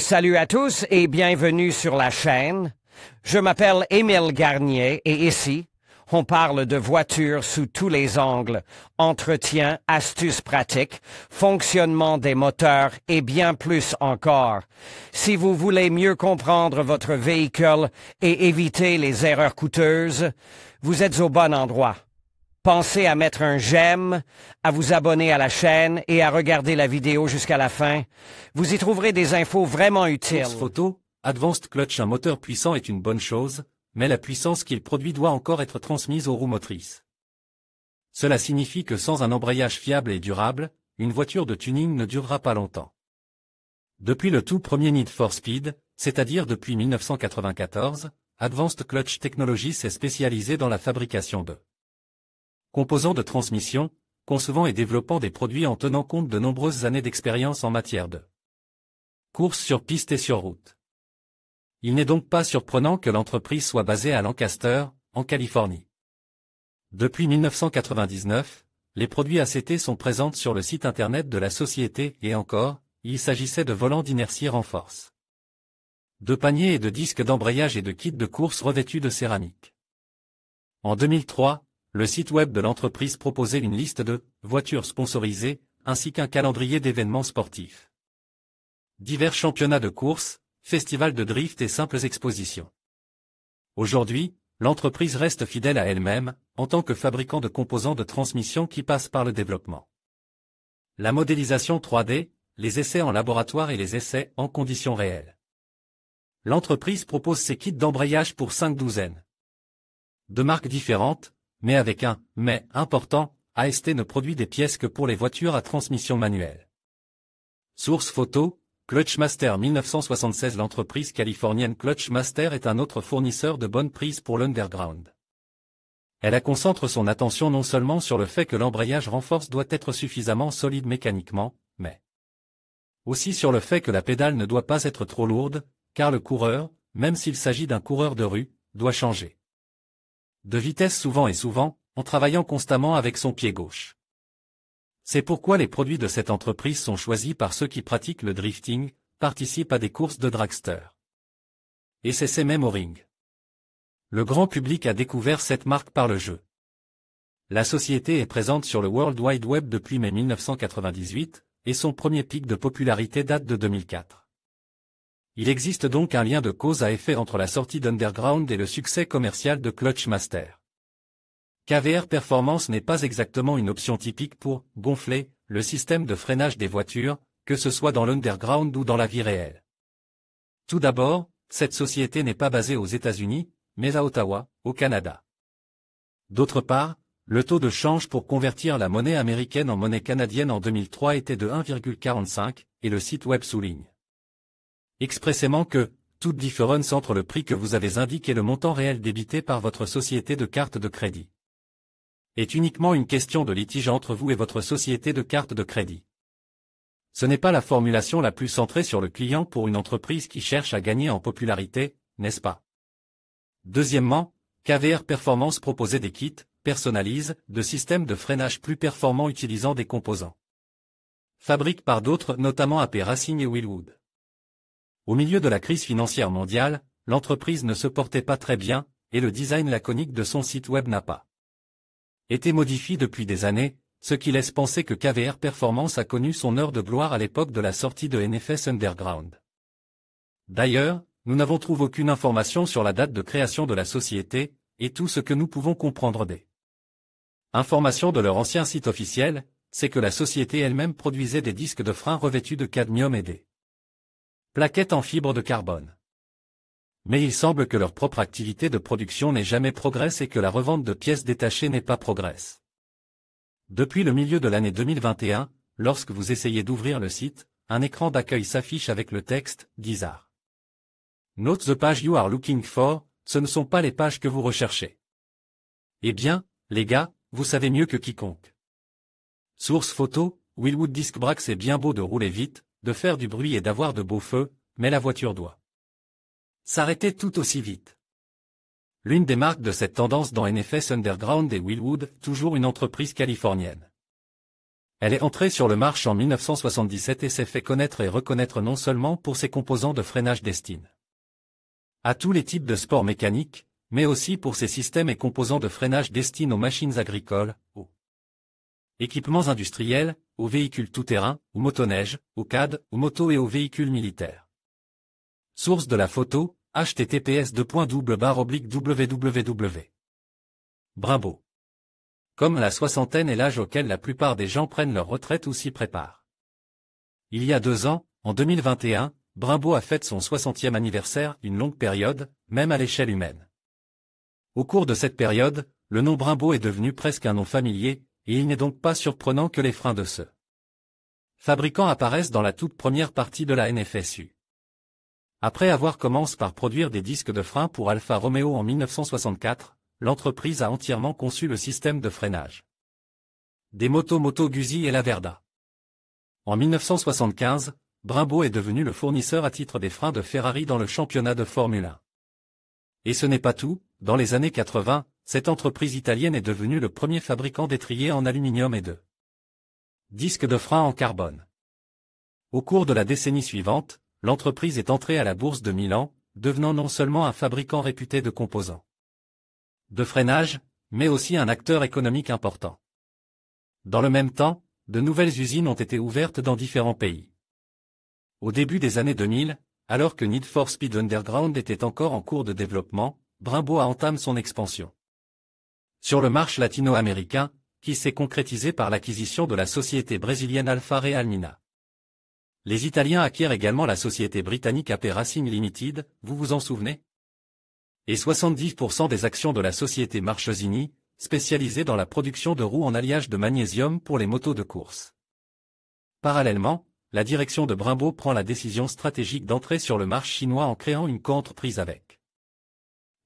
Salut à tous et bienvenue sur la chaîne. Je m'appelle Émile Garnier et ici, on parle de voitures sous tous les angles, entretien, astuces pratiques, fonctionnement des moteurs et bien plus encore. Si vous voulez mieux comprendre votre véhicule et éviter les erreurs coûteuses, vous êtes au bon endroit. Pensez à mettre un j'aime, à vous abonner à la chaîne et à regarder la vidéo jusqu'à la fin. Vous y trouverez des infos vraiment utiles. Source photo, Advanced Clutch. Un moteur puissant est une bonne chose, mais la puissance qu'il produit doit encore être transmise aux roues motrices. Cela signifie que sans un embrayage fiable et durable, une voiture de tuning ne durera pas longtemps. Depuis le tout premier Need for Speed, c'est-à-dire depuis 1994, Advanced Clutch Technologies s'est spécialisée dans la fabrication de composants de transmission, concevant et développant des produits en tenant compte de nombreuses années d'expérience en matière de course sur piste et sur route. Il n'est donc pas surprenant que l'entreprise soit basée à Lancaster, en Californie. Depuis 1999, les produits ACT sont présents sur le site internet de la société et encore, il s'agissait de volants d'inertie renforce, de paniers et de disques d'embrayage et de kits de course revêtus de céramique. En 2003, le site web de l'entreprise proposait une liste de voitures sponsorisées, ainsi qu'un calendrier d'événements sportifs. Divers championnats de course, festivals de drift et simples expositions. Aujourd'hui, l'entreprise reste fidèle à elle-même, en tant que fabricant de composants de transmission qui passent par le développement, la modélisation 3D, les essais en laboratoire et les essais en conditions réelles. L'entreprise propose ses kits d'embrayage pour 5 douzaines de marques différentes, mais avec un « mais » important, AST ne produit des pièces que pour les voitures à transmission manuelle. Source photo, Clutchmaster 1976. L'entreprise californienne Clutchmaster est un autre fournisseur de bonnes prises pour l'underground. Elle concentre son attention non seulement sur le fait que l'embrayage renforce doit être suffisamment solide mécaniquement, mais aussi sur le fait que la pédale ne doit pas être trop lourde, car le coureur, même s'il s'agit d'un coureur de rue, doit changer de vitesse souvent en travaillant constamment avec son pied gauche. C'est pourquoi les produits de cette entreprise sont choisis par ceux qui pratiquent le drifting, participent à des courses de dragster et s'essaient même au ring. Le grand public a découvert cette marque par le jeu. La société est présente sur le World Wide Web depuis mai 1998, et son premier pic de popularité date de 2004. Il existe donc un lien de cause à effet entre la sortie d'Underground et le succès commercial de Clutchmaster. KVR Performance n'est pas exactement une option typique pour « gonfler » le système de freinage des voitures, que ce soit dans l'Underground ou dans la vie réelle. Tout d'abord, cette société n'est pas basée aux États-Unis, mais à Ottawa, au Canada. D'autre part, le taux de change pour convertir la monnaie américaine en monnaie canadienne en 2003 était de 1,45, et le site web souligne expressément que toute différence entre le prix que vous avez indiqué et le montant réel débité par votre société de carte de crédit est uniquement une question de litige entre vous et votre société de carte de crédit. Ce n'est pas la formulation la plus centrée sur le client pour une entreprise qui cherche à gagner en popularité, n'est-ce pas? Deuxièmement, KVR Performance proposait des kits, personnalisés, de systèmes de freinage plus performants utilisant des composants fabriqués par d'autres, notamment AP Racing et Willwood. Au milieu de la crise financière mondiale, l'entreprise ne se portait pas très bien, et le design laconique de son site web n'a pas été modifié depuis des années, ce qui laisse penser que KVR Performance a connu son heure de gloire à l'époque de la sortie de NFS Underground. D'ailleurs, nous n'avons trouvé aucune information sur la date de création de la société, et tout ce que nous pouvons comprendre des informations de leur ancien site officiel, c'est que la société elle-même produisait des disques de frein revêtus de cadmium et des plaquettes en fibre de carbone. Mais il semble que leur propre activité de production n'ait jamais progressé et que la revente de pièces détachées n'ait pas progressé. Depuis le milieu de l'année 2021, lorsque vous essayez d'ouvrir le site, un écran d'accueil s'affiche avec le texte « Bizarre. Note the page you are looking for », ce ne sont pas les pages que vous recherchez. Eh bien, les gars, vous savez mieux que quiconque. Source photo, Willwood Disc Brakes. C'est bien beau de rouler vite, de faire du bruit et d'avoir de beaux feux, mais la voiture doit s'arrêter tout aussi vite. L'une des marques de cette tendance dans NFS Underground est Willwood, toujours une entreprise californienne. Elle est entrée sur le marché en 1977 et s'est fait connaître et reconnaître non seulement pour ses composants de freinage destinés à tous les types de sports mécaniques, mais aussi pour ses systèmes et composants de freinage destinés aux machines agricoles, aux équipements industriels, aux véhicules tout-terrain, aux motoneiges, aux quads, aux motos et aux véhicules militaires. Source de la photo, https://www. Brembo. Comme la soixantaine est l'âge auquel la plupart des gens prennent leur retraite ou s'y préparent. Il y a 2 ans, en 2021, Brembo a fêté son 60e anniversaire, une longue période, même à l'échelle humaine. Au cours de cette période, le nom Brembo est devenu presque un nom familier, et il n'est donc pas surprenant que les freins de ce fabricant apparaissent dans la toute première partie de la NFSU. Après avoir commencé par produire des disques de frein pour Alfa Romeo en 1964, l'entreprise a entièrement conçu le système de freinage des motos Moto Guzzi et la Verda. En 1975, Brembo est devenu le fournisseur à titre des freins de Ferrari dans le championnat de Formule 1. Et ce n'est pas tout, dans les années 80, cette entreprise italienne est devenue le premier fabricant d'étriers en aluminium et de disques de frein en carbone. Au cours de la décennie suivante, l'entreprise est entrée à la bourse de Milan, devenant non seulement un fabricant réputé de composants de freinage, mais aussi un acteur économique important. Dans le même temps, de nouvelles usines ont été ouvertes dans différents pays. Au début des années 2000, alors que Need for Speed Underground était encore en cours de développement, Brembo a entamé son expansion sur le marché latino-américain, qui s'est concrétisé par l'acquisition de la société brésilienne Alfa Real Mina. Les Italiens acquièrent également la société britannique AP Racing Limited, vous vous en souvenez? Et 70% des actions de la société Marchesini, spécialisée dans la production de roues en alliage de magnésium pour les motos de course. Parallèlement, la direction de Brembo prend la décision stratégique d'entrer sur le marché chinois en créant une co-entreprise avec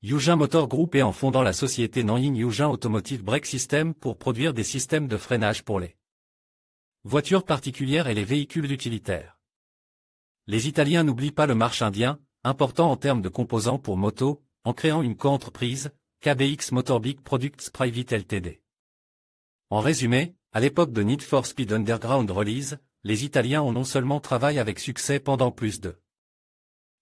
Yujin Motor Group et en fondant la société Nanjing Yujin Automotive Brake System pour produire des systèmes de freinage pour les voitures particulières et les véhicules utilitaires. Les Italiens n'oublient pas le marché indien, important en termes de composants pour moto, en créant une co-entreprise, KBX Motorbike Products Private Ltd. En résumé, à l'époque de Need for Speed Underground Release, les Italiens ont non seulement travaillé avec succès pendant plus de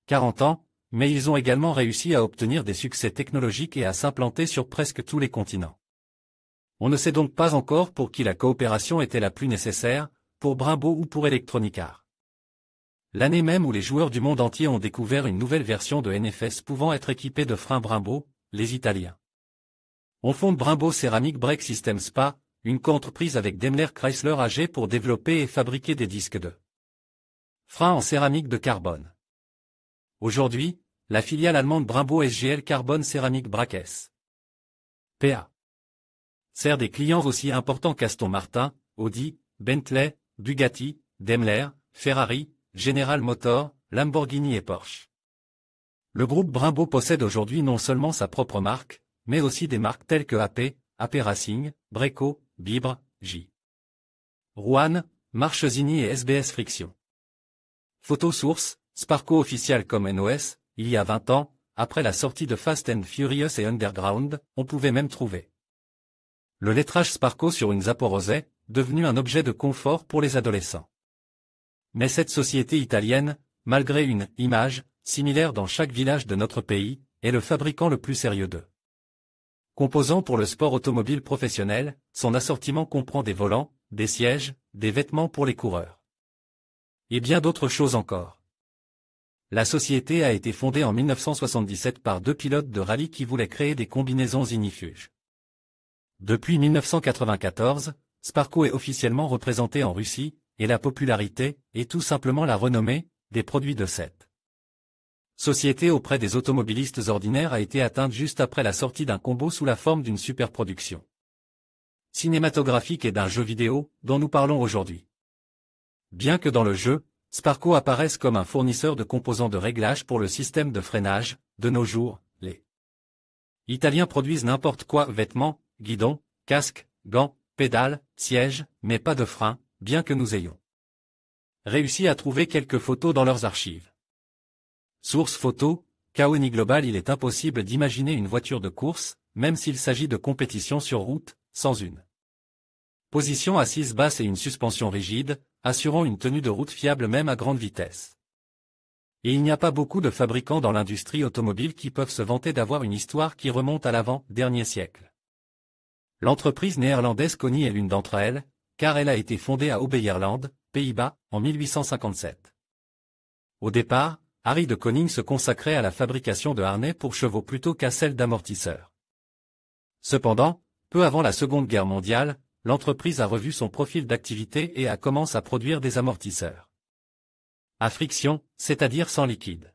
40 ans, mais ils ont également réussi à obtenir des succès technologiques et à s'implanter sur presque tous les continents. On ne sait donc pas encore pour qui la coopération était la plus nécessaire, pour Brembo ou pour Electronic Arts. L'année même où les joueurs du monde entier ont découvert une nouvelle version de NFS pouvant être équipée de freins Brembo, les Italiens on fonde Brembo Ceramic Brake System SPA, une co-entreprise avec Daimler Chrysler AG pour développer et fabriquer des disques de freins en céramique de carbone. Aujourd'hui, la filiale allemande Brembo SGL Carbon Ceramic Brake S.p.A. sert des clients aussi importants qu'Aston Martin, Audi, Bentley, Bugatti, Daimler, Ferrari, General Motors, Lamborghini et Porsche. Le groupe Brembo possède aujourd'hui non seulement sa propre marque, mais aussi des marques telles que AP, AP Racing, Breco, Bibre, J. Rouen, Marchesini et SBS Friction. Photo source, Sparco official comme NOS, il y a 20 ans, après la sortie de Fast and Furious et Underground, on pouvait même trouver le lettrage Sparco sur une Zaporozhye, devenu un objet de confort pour les adolescents. Mais cette société italienne, malgré une image similaire dans chaque village de notre pays, est le fabricant le plus sérieux de composants pour le sport automobile professionnel. Son assortiment comprend des volants, des sièges, des vêtements pour les coureurs et bien d'autres choses encore. La société a été fondée en 1977 par 2 pilotes de rallye qui voulaient créer des combinaisons ignifuges. Depuis 1994, Sparco est officiellement représenté en Russie, et la popularité, et tout simplement la renommée, des produits de cette société auprès des automobilistes ordinaires a été atteinte juste après la sortie d'un combo sous la forme d'une superproduction cinématographique et d'un jeu vidéo, dont nous parlons aujourd'hui. Bien que dans le jeu, Sparco apparaisse comme un fournisseur de composants de réglage pour le système de freinage, de nos jours, les Italiens produisent n'importe quoi, vêtements, guidons, casques, gants, pédales, sièges, mais pas de freins, bien que nous ayons réussi à trouver quelques photos dans leurs archives. Source photo, Kaoni Global. Il est impossible d'imaginer une voiture de course, même s'il s'agit de compétition sur route, sans une Position assise basse et une suspension rigide, assurant une tenue de route fiable même à grande vitesse. Et il n'y a pas beaucoup de fabricants dans l'industrie automobile qui peuvent se vanter d'avoir une histoire qui remonte à l'avant-dernier siècle. L'entreprise néerlandaise Koni est l'une d'entre elles, car elle a été fondée à Obeierland, Pays-Bas, en 1857. Au départ, Harry de Koning se consacrait à la fabrication de harnais pour chevaux plutôt qu'à celle d'amortisseurs. Cependant, peu avant la Seconde Guerre mondiale, l'entreprise a revu son profil d'activité et a commencé à produire des amortisseurs à friction, c'est-à-dire sans liquide.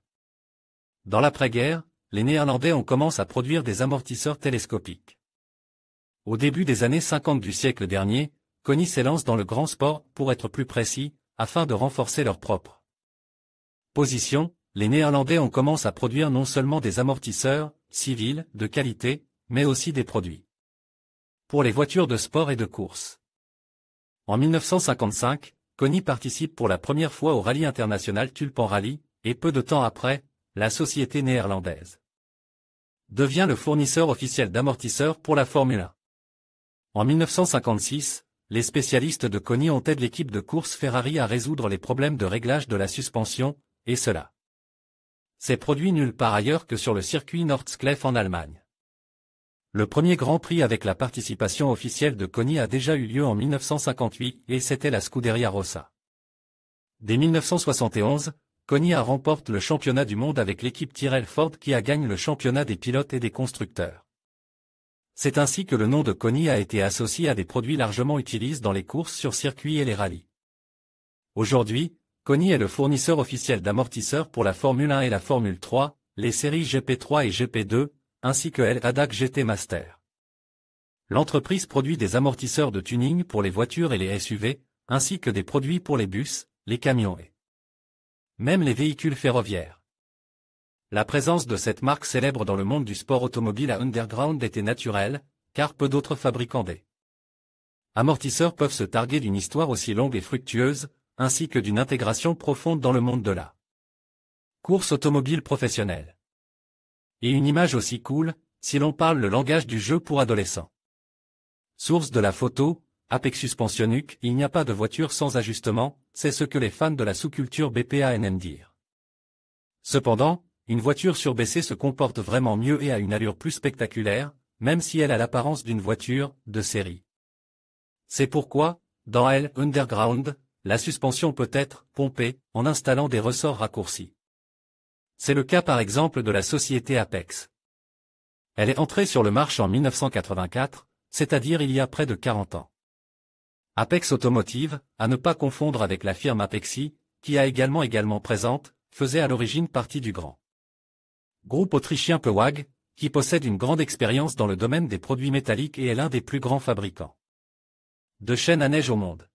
Dans l'après-guerre, les Néerlandais ont commencé à produire des amortisseurs télescopiques. Au début des années 50 du siècle dernier, Koni s'élance dans le grand sport, pour être plus précis, afin de renforcer leur propre position. Les Néerlandais ont commencé à produire non seulement des amortisseurs civils de qualité, mais aussi des produits pour les voitures de sport et de course. En 1955, Koni participe pour la première fois au rallye international Tulpan Rally, et peu de temps après, la société néerlandaise devient le fournisseur officiel d'amortisseurs pour la Formule 1. En 1956, les spécialistes de Koni ont aidé l'équipe de course Ferrari à résoudre les problèmes de réglage de la suspension, et cela s'est produit nulle part ailleurs que sur le circuit Nordschleife en Allemagne. Le premier Grand Prix avec la participation officielle de Koni a déjà eu lieu en 1958 et c'était la Scuderia Rossa. Dès 1971, Koni a remporté le championnat du monde avec l'équipe Tyrrell Ford qui a gagné le championnat des pilotes et des constructeurs. C'est ainsi que le nom de Koni a été associé à des produits largement utilisés dans les courses sur circuit et les rallyes. Aujourd'hui, Koni est le fournisseur officiel d'amortisseurs pour la Formule 1 et la Formule 3, les séries GP3 et GP2, ainsi que LADAC GT Master. L'entreprise produit des amortisseurs de tuning pour les voitures et les SUV, ainsi que des produits pour les bus, les camions et même les véhicules ferroviaires. La présence de cette marque célèbre dans le monde du sport automobile à Underground était naturelle, car peu d'autres fabricants des amortisseurs peuvent se targuer d'une histoire aussi longue et fructueuse, ainsi que d'une intégration profonde dans le monde de la course automobile professionnelle. Et une image aussi cool, si l'on parle le langage du jeu pour adolescents. Source de la photo, Apex Suspensionnuk, il n'y a pas de voiture sans ajustement, c'est ce que les fans de la sous-culture BPAN aiment dire. Cependant, une voiture surbaissée se comporte vraiment mieux et a une allure plus spectaculaire, même si elle a l'apparence d'une voiture de série. C'est pourquoi, dans L Underground, la suspension peut être pompée en installant des ressorts raccourcis. C'est le cas par exemple de la société Apex. Elle est entrée sur le marché en 1984, c'est-à-dire il y a près de 40 ans. Apex Automotive, à ne pas confondre avec la firme Apexi, qui a également présente, faisait à l'origine partie du grand groupe autrichien Pewag, qui possède une grande expérience dans le domaine des produits métalliques et est l'un des plus grands fabricants de chaînes à neige au monde.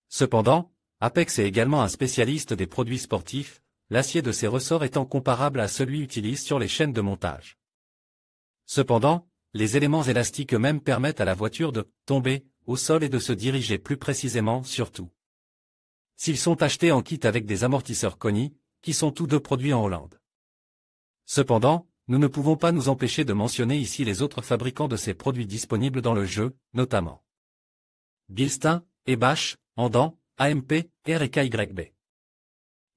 Cependant, Apex est également un spécialiste des produits sportifs, l'acier de ses ressorts étant comparable à celui utilisé sur les chaînes de montage. Cependant, les éléments élastiques eux-mêmes permettent à la voiture de tomber au sol et de se diriger plus précisément surtout s'ils sont achetés en kit avec des amortisseurs Koni, qui sont tous deux produits en Hollande. Cependant, nous ne pouvons pas nous empêcher de mentionner ici les autres fabricants de ces produits disponibles dans le jeu, notamment Bilstein, Ebache, Andan, AMP, R et KYB.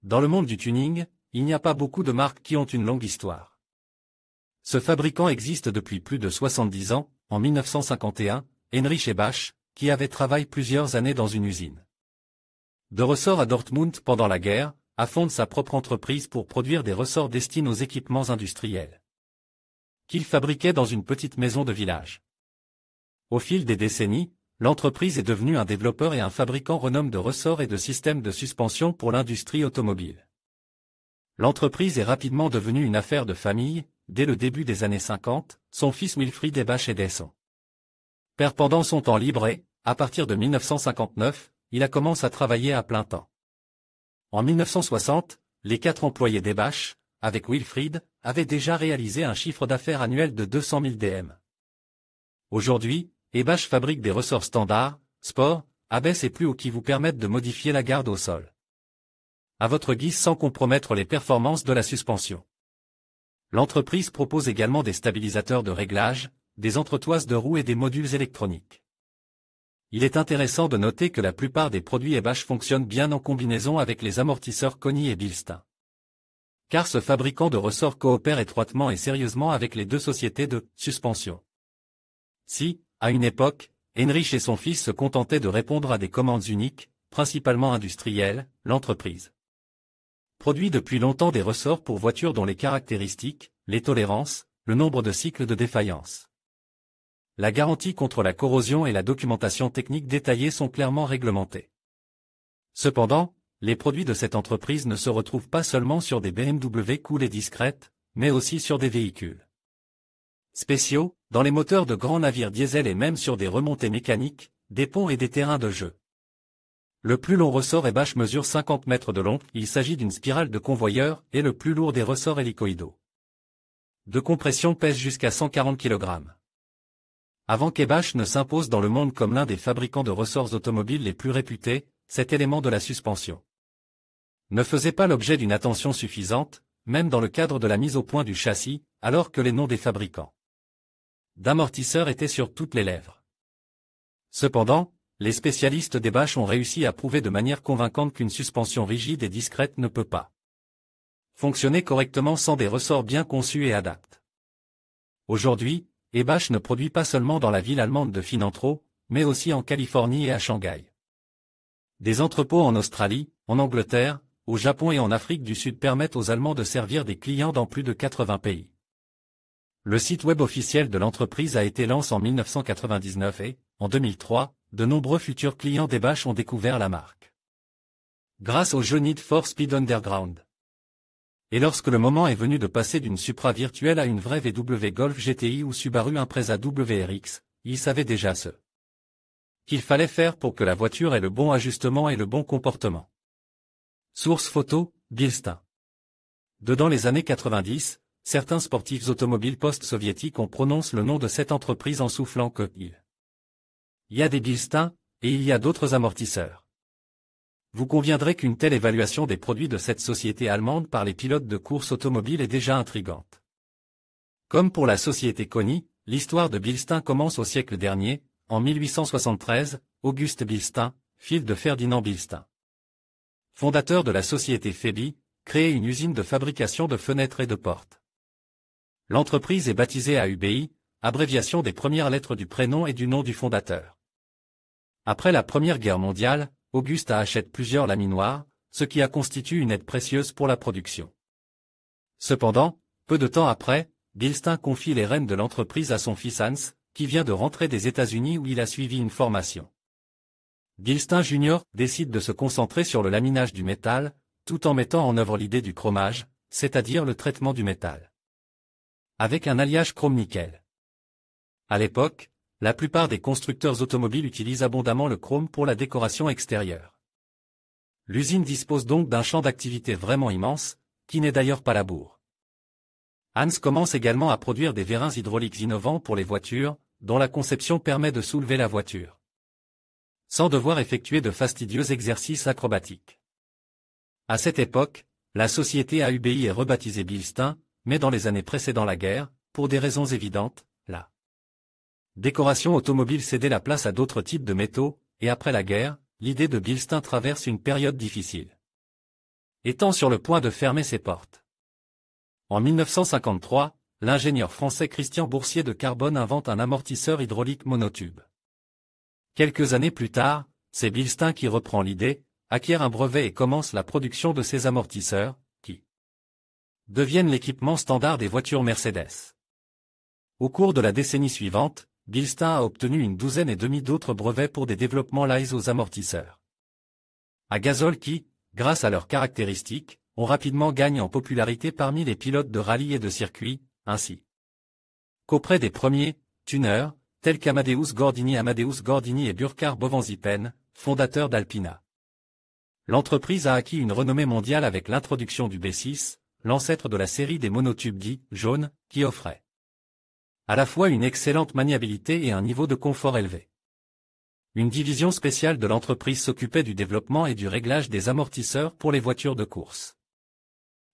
Dans le monde du tuning, il n'y a pas beaucoup de marques qui ont une longue histoire. Ce fabricant existe depuis plus de 70 ans, en 1951, Heinrich Ebache, qui avait travaillé plusieurs années dans une usine de ressorts à Dortmund pendant la guerre, a fondé sa propre entreprise pour produire des ressorts destinés aux équipements industriels qu'il fabriquait dans une petite maison de village. Au fil des décennies, l'entreprise est devenue un développeur et un fabricant renommé de ressorts et de systèmes de suspension pour l'industrie automobile. L'entreprise est rapidement devenue une affaire de famille. Dès le début des années 50, son fils Wilfried Ebache aidait son père pendant son temps libre et, à partir de 1959, il a commencé à travailler à plein temps. En 1960, les 4 employés d'Ebache, avec Wilfried, avaient déjà réalisé un chiffre d'affaires annuel de 200 000 DM. Aujourd'hui, Ebache fabrique des ressorts standards, sport, abaisse et plus hauts qui vous permettent de modifier la garde au sol à votre guise sans compromettre les performances de la suspension. L'entreprise propose également des stabilisateurs de réglage, des entretoises de roues et des modules électroniques. Il est intéressant de noter que la plupart des produits Ebash fonctionnent bien en combinaison avec les amortisseurs Koni et Bilstein. Car ce fabricant de ressorts coopère étroitement et sérieusement avec les deux sociétés de suspension. Si, à une époque, Heinrich et son fils se contentaient de répondre à des commandes uniques, principalement industrielles, l'entreprise produit depuis longtemps des ressorts pour voitures dont les caractéristiques, les tolérances, le nombre de cycles de défaillance, la garantie contre la corrosion et la documentation technique détaillée sont clairement réglementés. Cependant, les produits de cette entreprise ne se retrouvent pas seulement sur des BMW cool et discrètes, mais aussi sur des véhicules spéciaux, dans les moteurs de grands navires diesel et même sur des remontées mécaniques, des ponts et des terrains de jeu. Le plus long ressort Ebash mesure 50 mètres de long, il s'agit d'une spirale de convoyeur et le plus lourd des ressorts hélicoïdaux de compression pèse jusqu'à 140 kg. Avant qu'Ebash ne s'impose dans le monde comme l'un des fabricants de ressorts automobiles les plus réputés, cet élément de la suspension ne faisait pas l'objet d'une attention suffisante, même dans le cadre de la mise au point du châssis, alors que les noms des fabricants d'amortisseurs étaient sur toutes les lèvres. Cependant, les spécialistes d'Ebash ont réussi à prouver de manière convaincante qu'une suspension rigide et discrète ne peut pas fonctionner correctement sans des ressorts bien conçus et adaptés. Aujourd'hui, Ebash ne produit pas seulement dans la ville allemande de Finantro, mais aussi en Californie et à Shanghai. Des entrepôts en Australie, en Angleterre, au Japon et en Afrique du Sud permettent aux Allemands de servir des clients dans plus de 80 pays. Le site web officiel de l'entreprise a été lancé en 1999 et, en 2003, de nombreux futurs clients d'Ebash ont découvert la marque grâce au jeu Need for Speed Underground. Et lorsque le moment est venu de passer d'une Supra virtuelle à une vraie VW Golf GTI ou Subaru Impreza WRX, ils savaient déjà ce qu'il fallait faire pour que la voiture ait le bon ajustement et le bon comportement. Source photo, Bilstein. Dans les années 90, certains sportifs automobiles post-soviétiques ont prononcé le nom de cette entreprise en soufflant que il y a des Bilstein, et il y a d'autres amortisseurs. Vous conviendrez qu'une telle évaluation des produits de cette société allemande par les pilotes de course automobile est déjà intrigante. Comme pour la société Koni, l'histoire de Bilstein commence au siècle dernier, en 1873, Auguste Bilstein, fils de Ferdinand Bilstein, fondateur de la société Febi, crée une usine de fabrication de fenêtres et de portes. L'entreprise est baptisée AUBI, abréviation des premières lettres du prénom et du nom du fondateur. Après la Première Guerre mondiale, Auguste achète plusieurs laminoirs, ce qui a constitué une aide précieuse pour la production. Cependant, peu de temps après, Bilstein confie les rênes de l'entreprise à son fils Hans, qui vient de rentrer des États-Unis où il a suivi une formation. Bilstein Jr. décide de se concentrer sur le laminage du métal, tout en mettant en œuvre l'idée du chromage, c'est-à-dire le traitement du métal avec un alliage chrome-nickel. À l'époque, la plupart des constructeurs automobiles utilisent abondamment le chrome pour la décoration extérieure. L'usine dispose donc d'un champ d'activité vraiment immense, qui n'est d'ailleurs pas la bourre. Hans commence également à produire des vérins hydrauliques innovants pour les voitures, dont la conception permet de soulever la voiture sans devoir effectuer de fastidieux exercices acrobatiques. À cette époque, la société AUBI est rebaptisée Bilstein, mais dans les années précédant la guerre, pour des raisons évidentes, la décoration automobile cédait la place à d'autres types de métaux, et après la guerre, l'idée de Bilstein traverse une période difficile, étant sur le point de fermer ses portes. En 1953, l'ingénieur français Christian Boursier de Carbone invente un amortisseur hydraulique monotube. Quelques années plus tard, c'est Bilstein qui reprend l'idée, acquiert un brevet et commence la production de ces amortisseurs, qui deviennent l'équipement standard des voitures Mercedes. Au cours de la décennie suivante, Bilstein a obtenu une douzaine et demie d'autres brevets pour des développements liés aux amortisseurs à gazole qui, grâce à leurs caractéristiques, ont rapidement gagné en popularité parmi les pilotes de rallye et de circuit, ainsi qu'auprès des premiers tuneurs, tels qu'Amadeus Gordini et Burkhard Bovanzipen, fondateurs d'Alpina. L'entreprise a acquis une renommée mondiale avec l'introduction du B6, l'ancêtre de la série des monotubes dits jaunes, qui offrait à la fois une excellente maniabilité et un niveau de confort élevé. Une division spéciale de l'entreprise s'occupait du développement et du réglage des amortisseurs pour les voitures de course.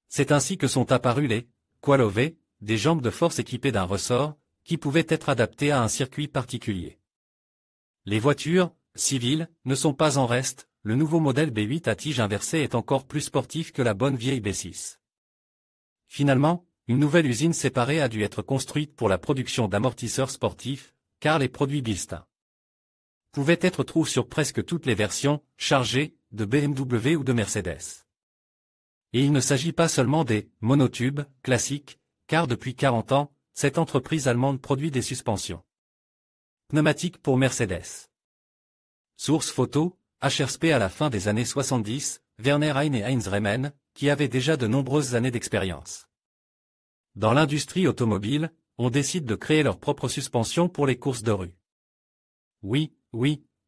C'est ainsi que sont apparus les coilovés, des jambes de force équipées d'un ressort, qui pouvaient être adaptées à un circuit particulier. Les voitures civils, ne sont pas en reste, le nouveau modèle B8 à tige inversée est encore plus sportif que la bonne vieille B6. Finalement, une nouvelle usine séparée a dû être construite pour la production d'amortisseurs sportifs, car les produits Bilstein pouvaient être trouvés sur presque toutes les versions chargées de BMW ou de Mercedes. Et il ne s'agit pas seulement des monotubes classiques, car depuis 40 ans, cette entreprise allemande produit des suspensions pneumatiques pour Mercedes. Source photo, HRSP à la fin des années 70, Werner Hein et Heinz Rehmen, qui avaient déjà de nombreuses années d'expérience. Dans l'industrie automobile, on décide de créer leur propre suspension pour les courses de rue. Oui,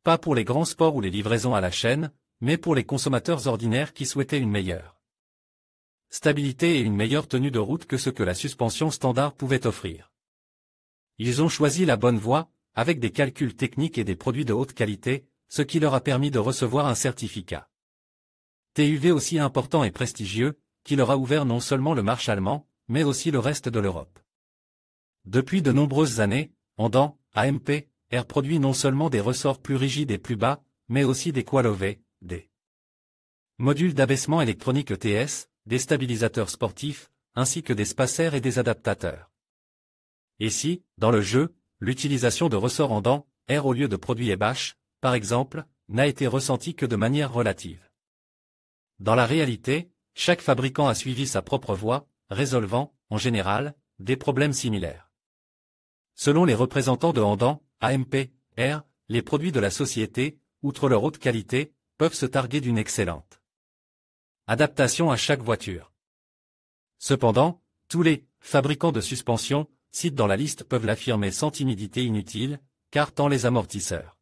pas pour les grands sports ou les livraisons à la chaîne, mais pour les consommateurs ordinaires qui souhaitaient une meilleure stabilité et une meilleure tenue de route que ce que la suspension standard pouvait offrir. Ils ont choisi la bonne voie, avec des calculs techniques et des produits de haute qualité, ce qui leur a permis de recevoir un certificat TÜV aussi important et prestigieux, qui leur a ouvert non seulement le marché allemand, mais aussi le reste de l'Europe. Depuis de nombreuses années, Andan, AMP, R produit non seulement des ressorts plus rigides et plus bas, mais aussi des coilovés, des modules d'abaissement électronique ETS, des stabilisateurs sportifs, ainsi que des spacers et des adaptateurs. Et si, dans le jeu, l'utilisation de ressorts Andan, R au lieu de produits Ebach, par exemple, n'a été ressentie que de manière relative. Dans la réalité, chaque fabricant a suivi sa propre voie, résolvant, en général, des problèmes similaires. Selon les représentants de Andan, AMP, R, les produits de la société, outre leur haute qualité, peuvent se targuer d'une excellente adaptation à chaque voiture. Cependant, tous les fabricants de suspension cités dans la liste peuvent l'affirmer sans timidité inutile, car tant les amortisseurs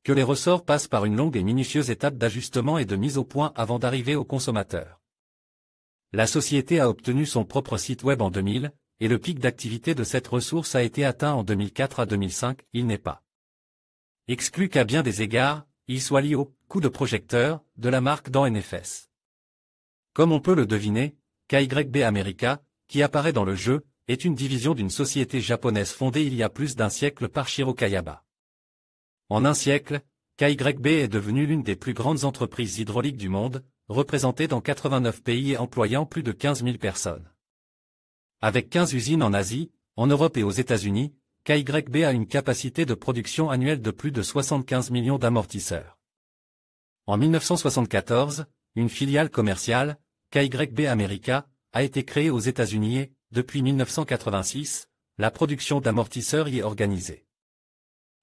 que les ressorts passent par une longue et minutieuse étape d'ajustement et de mise au point avant d'arriver au consommateur. La société a obtenu son propre site web en 2000, et le pic d'activité de cette ressource a été atteint en 2004 à 2005, il n'est pas exclu qu'à bien des égards, il soit lié au coup de projecteur de la marque dans NFS. Comme on peut le deviner, KYB America, qui apparaît dans le jeu, est une division d'une société japonaise fondée il y a plus d'un siècle par Shiro Kayaba. En un siècle, KYB est devenue l'une des plus grandes entreprises hydrauliques du monde, représentée dans 89 pays et employant plus de 15 000 personnes. Avec 15 usines en Asie, en Europe et aux États-Unis, KYB a une capacité de production annuelle de plus de 75 millions d'amortisseurs. En 1974, une filiale commerciale, KYB America, a été créée aux États-Unis et, depuis 1986, la production d'amortisseurs y est organisée.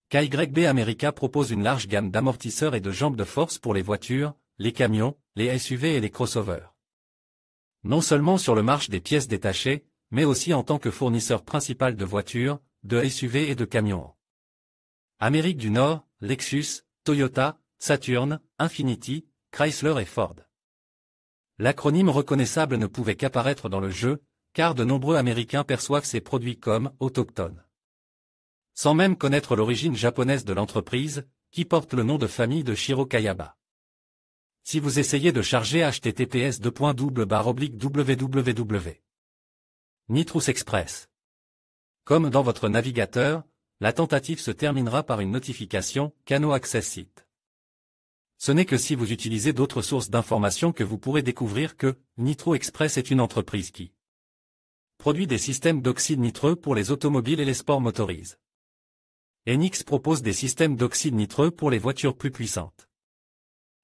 KYB America propose une large gamme d'amortisseurs et de jambes de force pour les voitures, les camions, les SUV et les crossovers. Non seulement sur le marché des pièces détachées, mais aussi en tant que fournisseur principal de voitures, de SUV et de camions. Amérique du Nord, Lexus, Toyota, Saturn, Infiniti, Chrysler et Ford. L'acronyme reconnaissable ne pouvait qu'apparaître dans le jeu, car de nombreux Américains perçoivent ces produits comme autochtones. Sans même connaître l'origine japonaise de l'entreprise, qui porte le nom de famille de Shiro Kayaba. Si vous essayez de charger https://www. Nitrous Express. Comme dans votre navigateur, la tentative se terminera par une notification « Cano Access Site ». Ce n'est que si vous utilisez d'autres sources d'informations que vous pourrez découvrir que Nitrous Express est une entreprise qui produit des systèmes d'oxyde nitreux pour les automobiles et les sports motorisés. Enix propose des systèmes d'oxyde nitreux pour les voitures plus puissantes.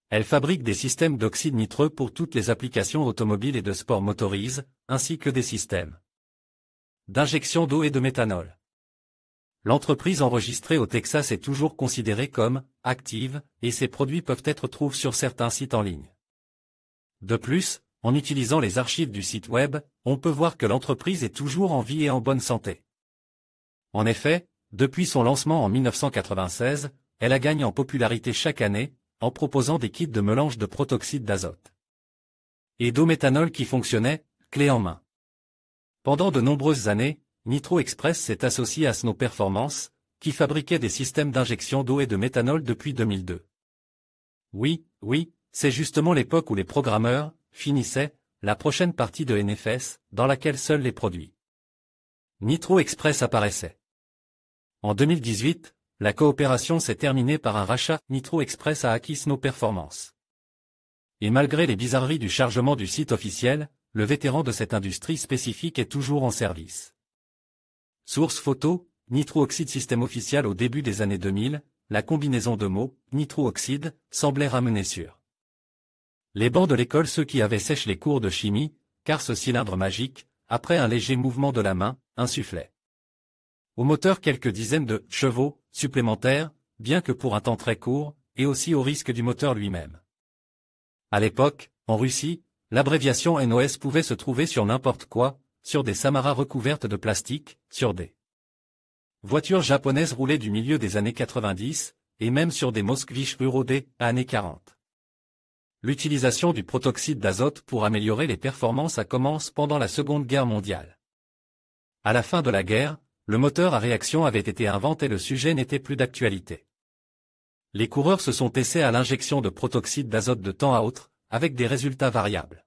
Elle fabrique des systèmes d'oxyde nitreux pour toutes les applications automobiles et de sport motorisés, ainsi que des systèmes d'injection d'eau et de méthanol. L'entreprise enregistrée au Texas est toujours considérée comme active, et ses produits peuvent être trouvés sur certains sites en ligne. De plus, en utilisant les archives du site web, on peut voir que l'entreprise est toujours en vie et en bonne santé. En effet, depuis son lancement en 1996, elle a gagné en popularité chaque année, en proposant des kits de mélange de protoxyde d'azote et d'eau méthanol qui fonctionnaient, clé en main. Pendant de nombreuses années, Nitrous Express s'est associé à Snow Performance, qui fabriquait des systèmes d'injection d'eau et de méthanol depuis 2002. Oui, c'est justement l'époque où les programmeurs finissaient la prochaine partie de NFS, dans laquelle seuls les produits Nitrous Express apparaissaient. En 2018, la coopération s'est terminée par un rachat. Nitro Express a acquis Snow Performance. Et malgré les bizarreries du chargement du site officiel, le vétéran de cette industrie spécifique est toujours en service. Source photo, Nitro Oxide système officiel au début des années 2000, la combinaison de mots, Nitro Oxide, semblait ramener sur les bancs de l'école ceux qui avaient séché les cours de chimie, car ce cylindre magique, après un léger mouvement de la main, insufflait au moteur quelques dizaines de chevaux supplémentaires, bien que pour un temps très court, et aussi au risque du moteur lui-même. À l'époque, en Russie, l'abréviation NOS pouvait se trouver sur n'importe quoi, sur des Samara recouvertes de plastique, sur des voitures japonaises roulées du milieu des années 90, et même sur des Moskvich Euro des années 40. L'utilisation du protoxyde d'azote pour améliorer les performances commence pendant la Seconde Guerre mondiale. À la fin de la guerre, le moteur à réaction avait été inventé et le sujet n'était plus d'actualité. Les coureurs se sont essayés à l'injection de protoxyde d'azote de temps à autre, avec des résultats variables.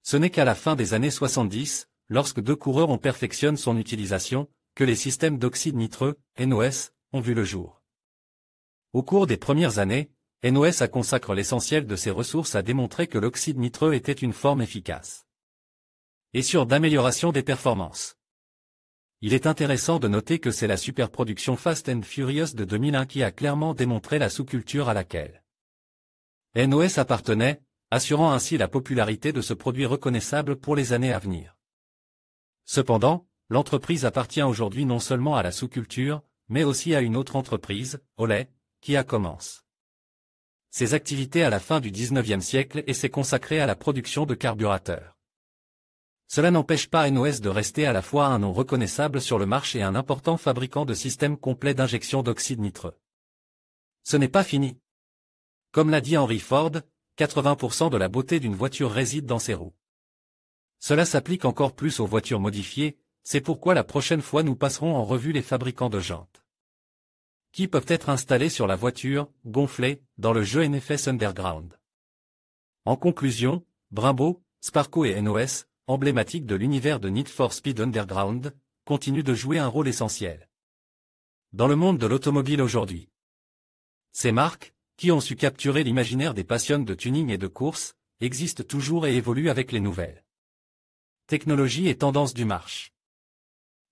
Ce n'est qu'à la fin des années 70, lorsque deux coureurs ont perfectionné son utilisation, que les systèmes d'oxyde nitreux, NOS, ont vu le jour. Au cours des premières années, NOS consacre l'essentiel de ses ressources à démontrer que l'oxyde nitreux était une forme efficace et sûre d'amélioration des performances. Il est intéressant de noter que c'est la superproduction Fast and Furious de 2001 qui a clairement démontré la sous-culture à laquelle NOS appartenait, assurant ainsi la popularité de ce produit reconnaissable pour les années à venir. Cependant, l'entreprise appartient aujourd'hui non seulement à la sous-culture, mais aussi à une autre entreprise, Olay, qui commence ses activités à la fin du XIXe siècle et s'est consacrée à la production de carburateurs. Cela n'empêche pas NOS de rester à la fois un nom reconnaissable sur le marché et un important fabricant de systèmes complets d'injection d'oxyde nitreux. Ce n'est pas fini. Comme l'a dit Henry Ford, 80% de la beauté d'une voiture réside dans ses roues. Cela s'applique encore plus aux voitures modifiées, c'est pourquoi la prochaine fois nous passerons en revue les fabricants de jantes qui peuvent être installés sur la voiture, gonflée, dans le jeu NFS Underground. En conclusion, Brembo, Sparco et NOS, emblématiques de l'univers de Need for Speed Underground, continuent de jouer un rôle essentiel dans le monde de l'automobile aujourd'hui. Ces marques, qui ont su capturer l'imaginaire des passionnés de tuning et de course, existent toujours et évoluent avec les nouvelles technologies et tendances du marché.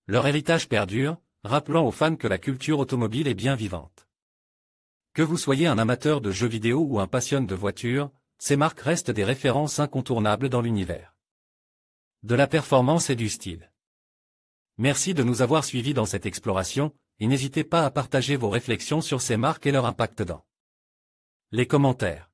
Leur héritage perdure, rappelant aux fans que la culture automobile est bien vivante. Que vous soyez un amateur de jeux vidéo ou un passionné de voitures, ces marques restent des références incontournables dans l'univers de la performance et du style. Merci de nous avoir suivis dans cette exploration, et n'hésitez pas à partager vos réflexions sur ces marques et leur impact dans les commentaires.